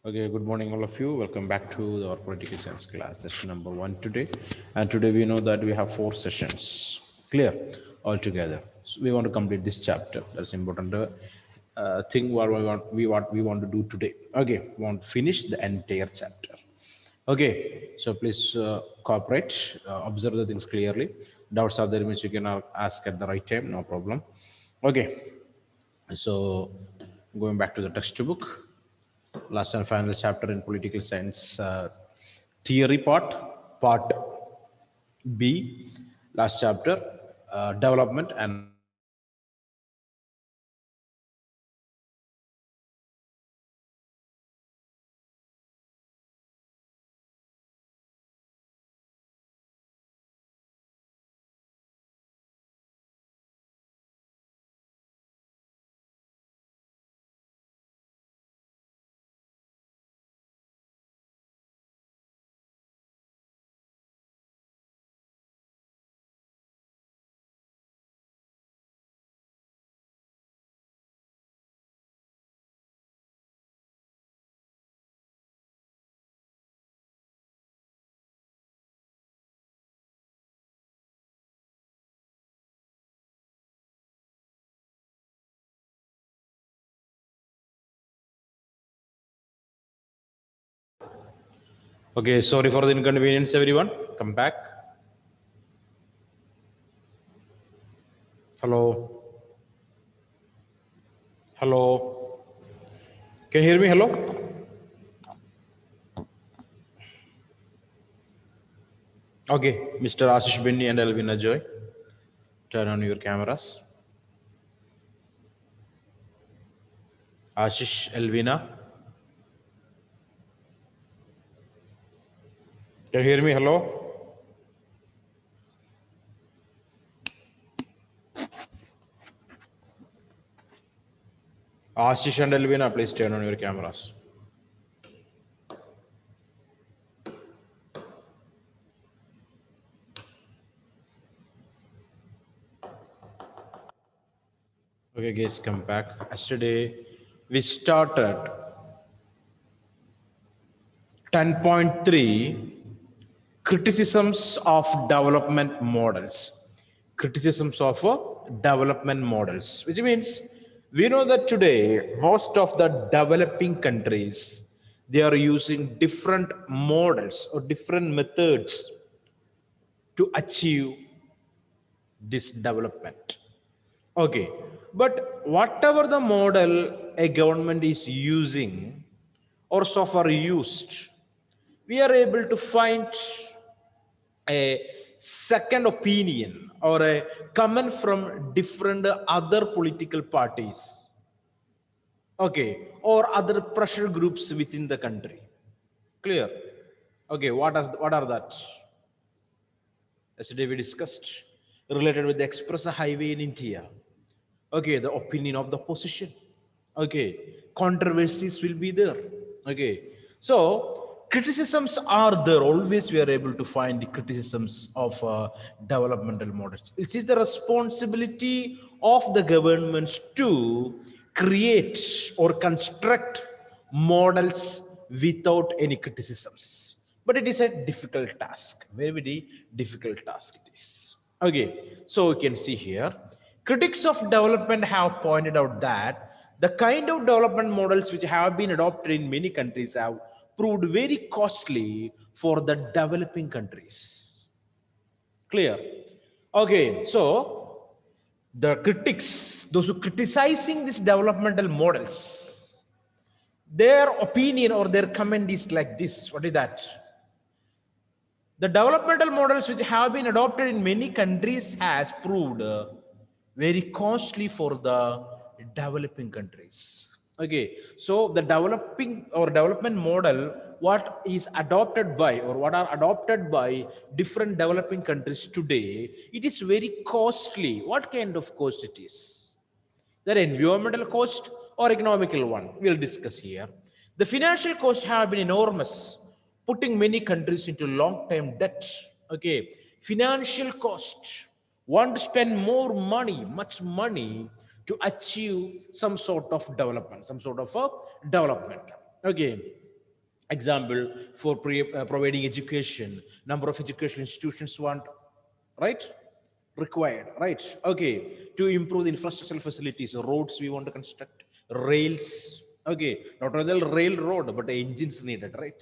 Okay, good morning, all of you. Welcome back to our political science class, session number one today. And today we know that we have four sessions. Clear? Altogether. So we want to complete this chapter. That's important thing what we want to do today. Okay, we want to finish the entire chapter. Okay, so please cooperate, observe the things clearly. Doubts are there means you can ask at the right time, no problem. Okay, so going back to the textbook, last and final chapter in political science theory part B, last chapter, development and models. Okay, so development and models. Okay, sorry for the inconvenience, everyone. Come back. Hello, hello. Can you hear me? Hello. Okay, Mr. Ashish Benny and Elvin Ajoy, turn on your cameras. Ashish, Elvina, can you hear me? Hello. Ashish and Elvina, please turn on your cameras. Okay, guys, come back. Yesterday, we started 10.3 criticisms of development models. Criticisms of development models, which means we know that today most of the developing countries they are using different models or different methods to achieve this development. Okay, but whatever the model a government is using or so far used, we are able to find a second opinion or a comment from different other political parties, okay, or other pressure groups within the country. Clear? Okay, what are that? Yesterday we discussed related with the express highway in India. Okay, the opinion of the opposition. Okay, controversies will be there. Okay, so criticisms are there. Always we are able to find the criticisms of developmental models. It is the responsibility of the governments to create or construct models without any criticisms, but it is a difficult task, very very difficult task it is. Okay, so you can see here, critics of development have pointed out that the kind of development models which have been adopted in many countries have proved very costly for the developing countries. Clear? Okay, so the critics, those who criticizing these developmental models, their opinion or their comment is like this. What is that? The developmental models which have been adopted in many countries has proved very costly for the developing countries. Okay, so the developing or development model, what is adopted by or what are adopted by different developing countries today, it is very costly. What kind of cost it is? The environmental cost or economical one, we'll discuss here. The financial costs have been enormous, putting many countries into long-term debt. Okay, financial cost. Want to spend more money, much money, to achieve some sort of development, some sort of a development. Okay, Example, for providing education, number of education institutions want, right, required, right? Okay, to improve the infrastructural facilities, roads we want to construct, rails, okay, not only the railroad but the engines needed, right?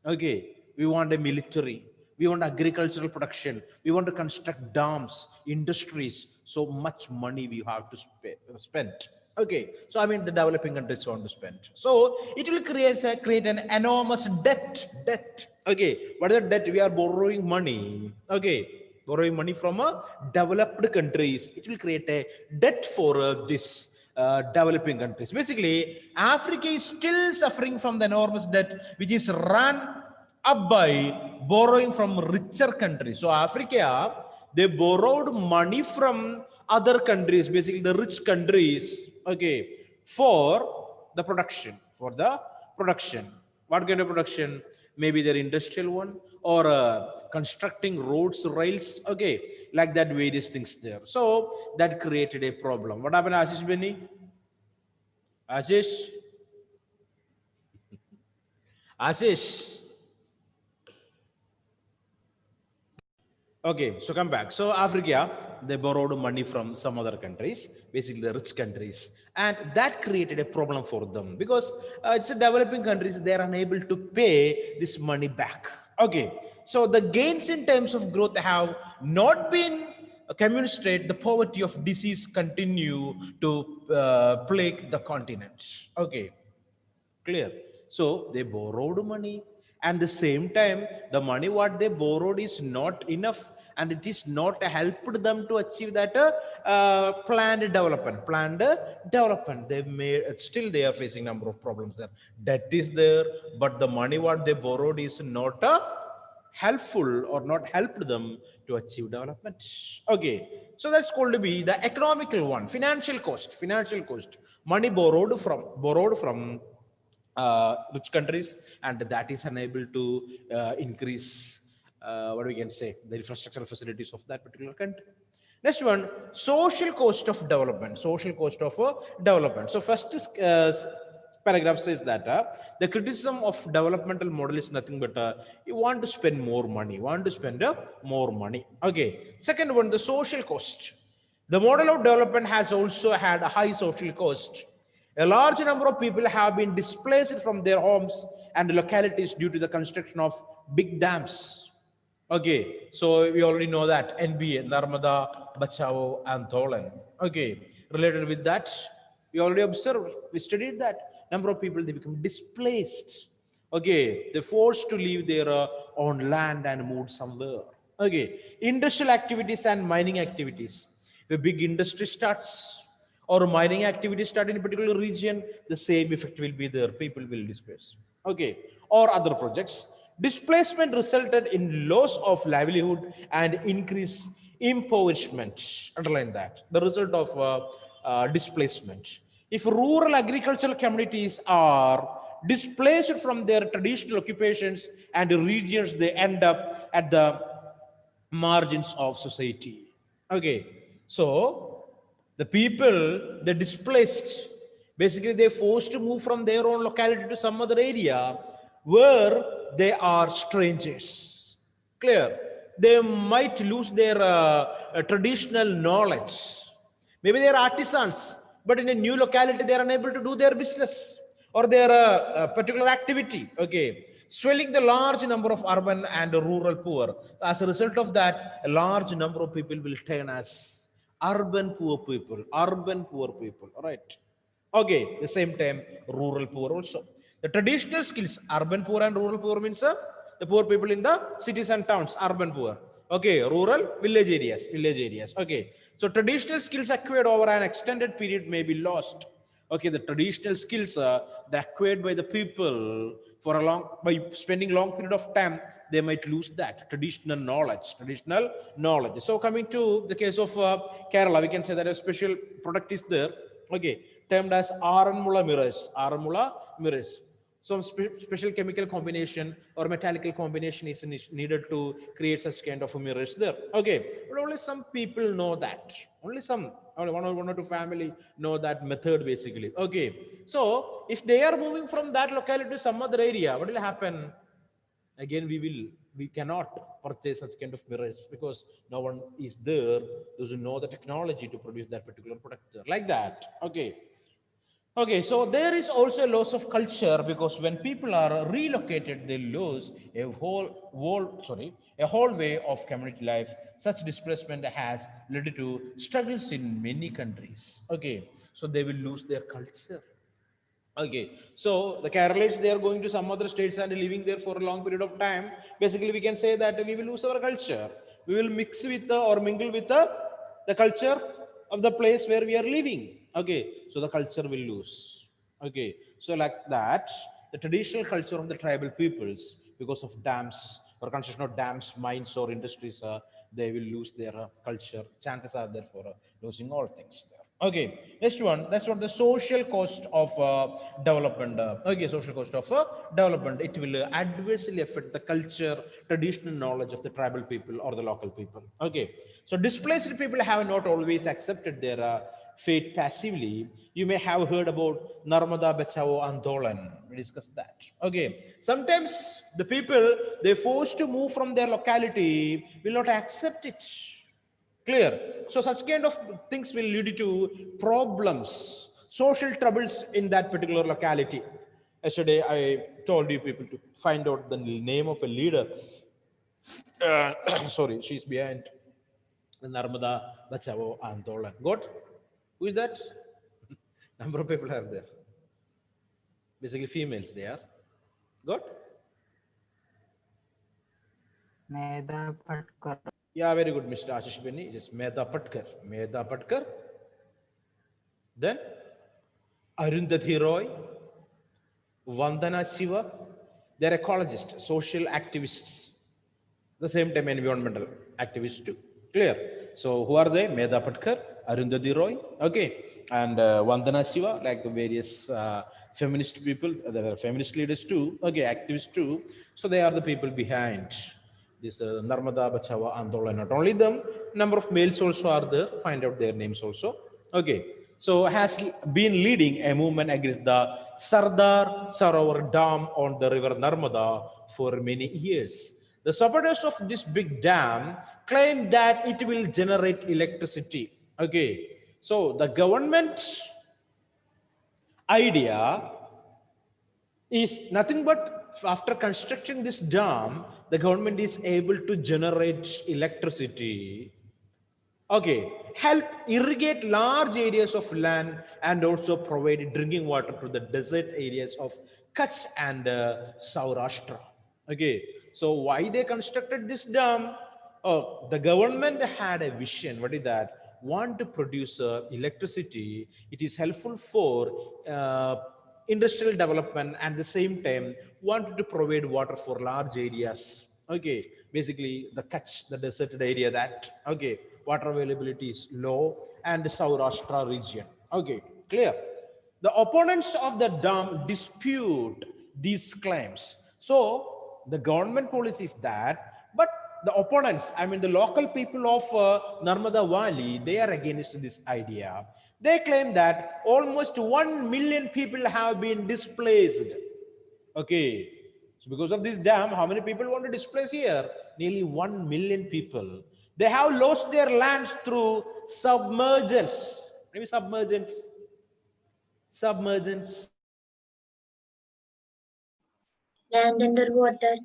Okay, we want a military, we want agricultural production, we want to construct dams, industries, so much money we have to spend. Okay, so I mean the developing countries want to spend, so it will create an enormous debt. Okay, what is the debt? We are borrowing money, okay, borrowing money from developed countries. It will create a debt for this developing countries. Basically, Africa is still suffering from the enormous debt which is run up by borrowing from richer countries. So Africa, they borrowed money from other countries, basically the rich countries, okay, for the production. What kind of production? Maybe their industrial one, or constructing roads, rails, okay, like that, various things there. So that created a problem. What happened, Ashish Benny? Ashish? Ashish? Okay, so come back. So Africa, they borrowed money from some other countries, basically the rich countries, and that created a problem for them because it's a developing countries, they are unable to pay this money back. Okay, so the gains in terms of growth have not been commiserate. The poverty of disease continue to plague the continent. Okay, clear. So they borrowed money, and the same time the money what they borrowed is not enough, and it is not helped them to achieve that planned development. They made, still they are facing number of problems there. Debt is there, but the money what they borrowed is not helpful or not helped them to achieve development. Okay, so that's called to be the economical one. Financial cost, money borrowed from rich countries, and that is unable to increase what we can say, the infrastructural facilities of that particular country. Next one, social cost of development. Social cost of development. So first paragraph says that the criticism of developmental model is nothing but you want to spend more money, more money. Okay, second one, the social cost. The model of development has also had a high social cost. A large number of people have been displaced from their homes and localities due to the construction of big dams. Okay, so we already know that NBA, Narmada, Bachao, and Tholen. Okay, related with that, we already observed, we studied that number of people, they become displaced. Okay, they're forced to leave their own land and move somewhere. Okay, industrial activities and mining activities. A big industry starts or mining activities start in a particular region, the same effect will be there. People will displace. Okay, or other projects. Displacement resulted in loss of livelihood and increase impoverishment. Underline that. The result of displacement. If rural agricultural communities are displaced from their traditional occupations and regions, they end up at the margins of society. Okay, so the people, they displaced, basically they forced to move from their own locality to some other area where they are strangers. Clear? They might lose their traditional knowledge. Maybe they are artisans, but in a new locality they are unable to do their business or their particular activity. Okay, swelling the large number of urban and rural poor. As a result of that, a large number of people will turn as urban poor people. Urban poor people. All right. Okay. The same time, rural poor also. The traditional skills, urban poor and rural poor means the poor people in the cities and towns, urban poor. Okay, rural, village areas. Okay, so traditional skills acquired over an extended period may be lost. Okay, the traditional skills that acquired by the people for a long, by spending long period of time, they might lose that traditional knowledge. So coming to the case of Kerala, we can say that a special product is there. Okay, termed as Aranmula mirrors. some special chemical combination or metallical combination is needed to create such kind of mirrors there. Okay, but only some people know that. Only some, only one or two family know that method basically. Okay, so if they are moving from that locality to some other area, what will happen? Again, we cannot purchase such kind of mirrors because no one is there, doesn't know the technology to produce that particular product there, like that. Okay. Okay, so there is also a loss of culture because when people are relocated, they lose a whole way of community life. Such displacement has led to struggles in many countries. Okay, so they will lose their culture. Okay, so the Keralites, they are going to some other states and living there for a long period of time. Basically, we can say that we will lose our culture. We will mix with or mingle with the culture of the place where we are living. Okay, so the culture will lose. Okay, so like that, the traditional culture of the tribal peoples, because of dams or construction of dams, mines, or industries, they will lose their culture. Chances are there for losing all things there. Okay, next one. That's what the social cost of development. Okay, social cost of development. It will adversely affect the culture, traditional knowledge of the tribal people or the local people. Okay, so displaced people have not always accepted their fate passively. You may have heard about Narmada Bachao Andolan. We discussed that. Okay, sometimes the people they forced to move from their locality will not accept it. Clear. So such kind of things will lead to problems, social troubles in that particular locality. Yesterday, I told you people to find out the name of a leader. Sorry, she's behind the Narmada Bachao Andolan. Got? Who is that? Number of people are there. Basically, females they are. Got? Meda Patkar. Yeah, very good, Mr. Ashish Benny. It is Mehta Patkar. Mehta Patkar. Then Arundhati Roy, Vandana Shiva, they're ecologists, social activists, the same time environmental activists too. Clear? So who are they? Medha Patkar, Arundhati Roy, okay, and Vandana Shiva, like the various feminist people, there are feminist leaders too, okay, activists too. So they are the people behind this Narmada Bachava Andolan. Not only them, number of males also are there. Find out their names also. Okay, so has been leading a movement against the Sardar Sarovar Dam on the river Narmada for many years. The supporters of this big dam claim that it will generate electricity. Okay, so the government idea is nothing but after constructing this dam, the government is able to generate electricity. Okay, help irrigate large areas of land and also provide drinking water to the desert areas of Kutch and Saurashtra. Okay, so why they constructed this dam? Oh, the government had a vision. What is that? Want to produce electricity. It is helpful for industrial development and at the same time wanted to provide water for large areas. Okay, basically the Kutch, the deserted area that, okay, water availability is low and the Saurashtra region. Okay, clear. The opponents of the dam dispute these claims. So the government policy is that, but the opponents, I mean the local people of Narmada Valley, they are against this idea. They claim that almost 1 million people have been displaced. Okay, so because of this dam, how many people want to displace here? Nearly 1 million people. They have lost their lands through submergence. Maybe submergence. Submergence. Land underwater.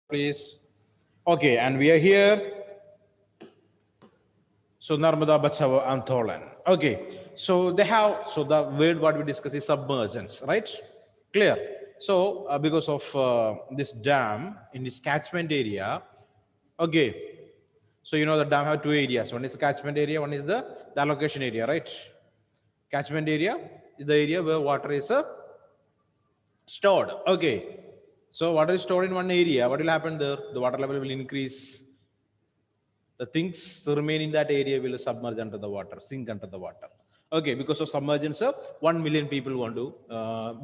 please. Okay, and we are here. So Narmada Bachao Antholan. Okay, so they have, so the word what we discuss is submergence, right? Clear. So because of this dam in this catchment area, okay. So you know the dam have two areas. One is the catchment area, one is the allocation area, right? Catchment area is the area where water is stored. Okay. So water is stored in one area. What will happen there? The water level will increase. The things remain in that area will submerge under the water, sink under the water. Okay, because of submergence, 1 million people want to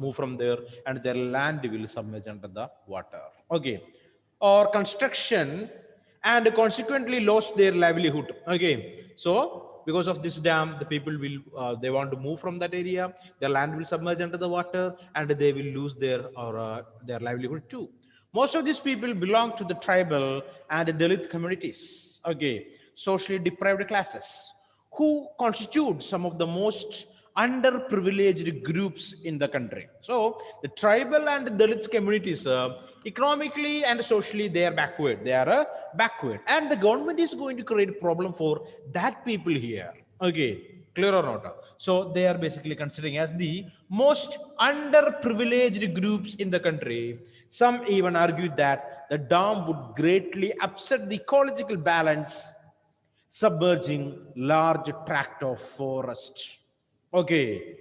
move from there, and their land will submerge under the water. Okay, or construction, and consequently lost their livelihood. Okay, so because of this dam, the people will they want to move from that area. Their land will submerge under the water, and they will lose their livelihood too. Most of these people belong to the tribal and Dalit communities, okay, socially deprived classes, who constitute some of the most underprivileged groups in the country. So the tribal and Dalit communities, economically and socially, they are backward. They are backward, and the government is going to create a problem for that people here. Okay, clear or not? So they are basically considering as the most underprivileged groups in the country. Some even argued that the dam would greatly upset the ecological balance, submerging large tract of forest. Okay,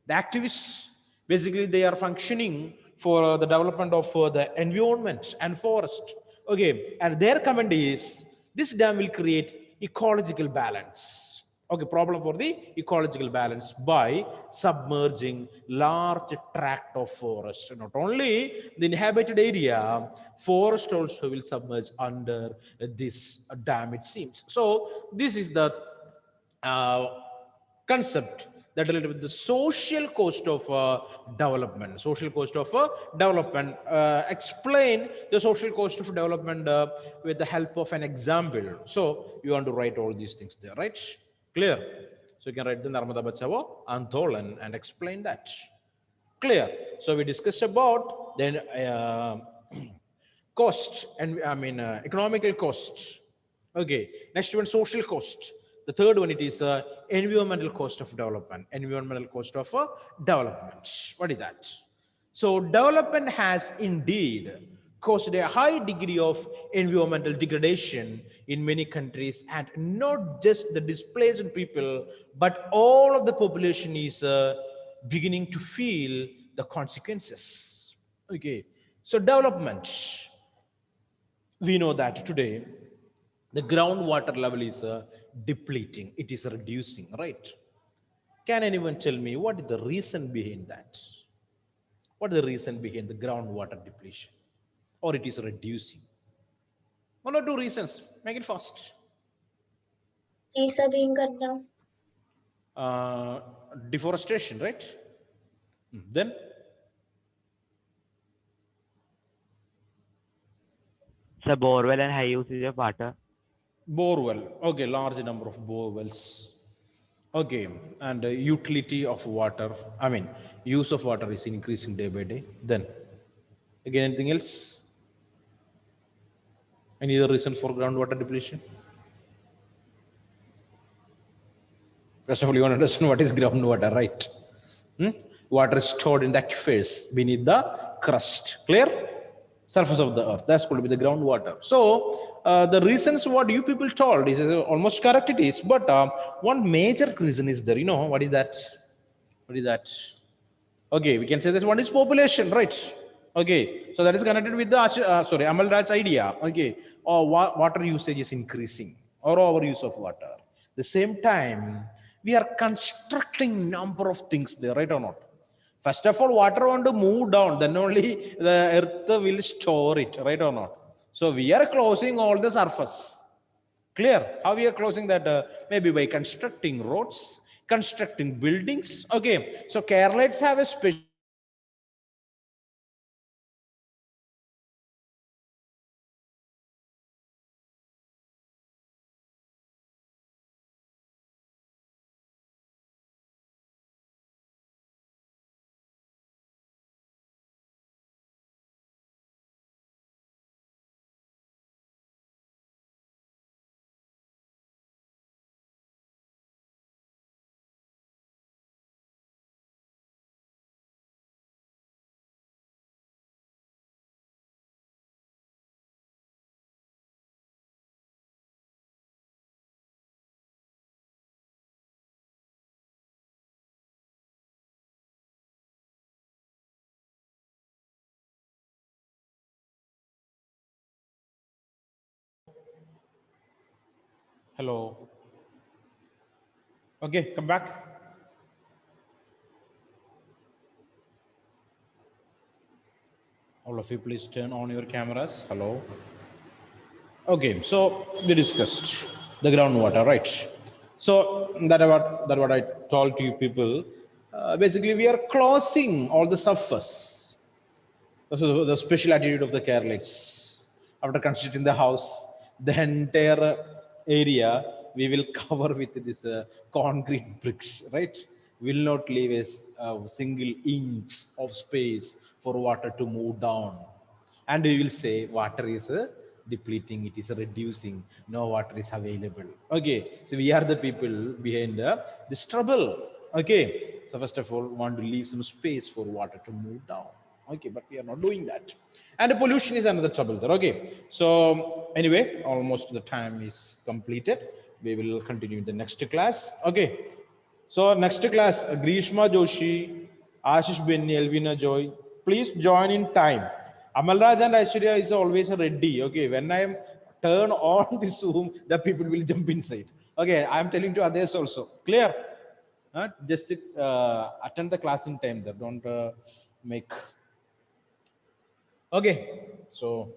the activists basically they are functioning for the development of the environment and forest. Okay, and their comment is this dam will create ecological balance. Okay, problem for the ecological balance by submerging large tract of forest. Not only the inhabited area, forest also will submerge under this dam, it seems. So this is the uh, concept that related with the social cost of development. Social cost of development. Explain the social cost of development with the help of an example. So you want to write all these things there, right? Clear? So you can write the Narmada Bachao Andolan and explain that. Clear? So we discussed about then cost and economical cost. Okay, next one, social cost. The third one, it is environmental cost of development. Environmental cost of development. What is that? So development has indeed caused a high degree of environmental degradation in many countries, and not just the displaced people, but all of the population is beginning to feel the consequences. Okay, so development, we know that today the groundwater level is depleting, it is reducing, right? Can anyone tell me what is the reason behind that? What is the reason behind the groundwater depletion, or it is reducing? One or two reasons, make it fast. Trees are being cut down. uh, Deforestation, right? Then The borewell and high usage of water. borewell, okay, large number of borewells. Okay, and utility of water, I mean use of water is increasing day by day. Then again, anything else? Any other reason for groundwater depletion? First of all, you want to understand what is groundwater, right? Hmm? Water is stored in the aquifers beneath the crust, clear? Surface of the earth. That's going to be the groundwater. So, the reasons what you people told is almost correct, it is, but one major reason is there. You know, what is that? What is that? Okay, we can say this one is population, right? Okay, so that is connected with the Amal Raj's idea. Okay, or water usage is increasing, or overuse of water. The same time, we are constructing number of things there, right or not? First of all, water want to move down, then only the earth will store it, right or not? So we are closing all the surface. Clear? How we are closing that? Maybe by constructing roads, constructing buildings. Okay, so Keralites have a special Hello. Okay, come back. All of you, please turn on your cameras. Hello. Okay, so we discussed the groundwater, right? So that what I told to you people. Basically, we are closing all the surface. So the special attitude of the Keralites, after constructing the house, the entire area we will cover with this concrete bricks, right? Will not leave a single inch of space for water to move down. And we will say water is depleting, it is reducing, no water is available. Okay, so we are the people behind this trouble. Okay, so first of all, want to leave some space for water to move down. Okay, but we are not doing that. And the pollution is another trouble there. Okay, so anyway, almost the time is completed. We will continue in the next class. Okay, so next class, Grishma Joshi, Ashish Benny, Elvina Joy, please join in time. Amalraj and Aishwarya is always ready. Okay, when I am turn on the Zoom, the people will jump inside. Okay, I am telling to others also. Clear? Just attend the class in time. There. Don't make. Okay, so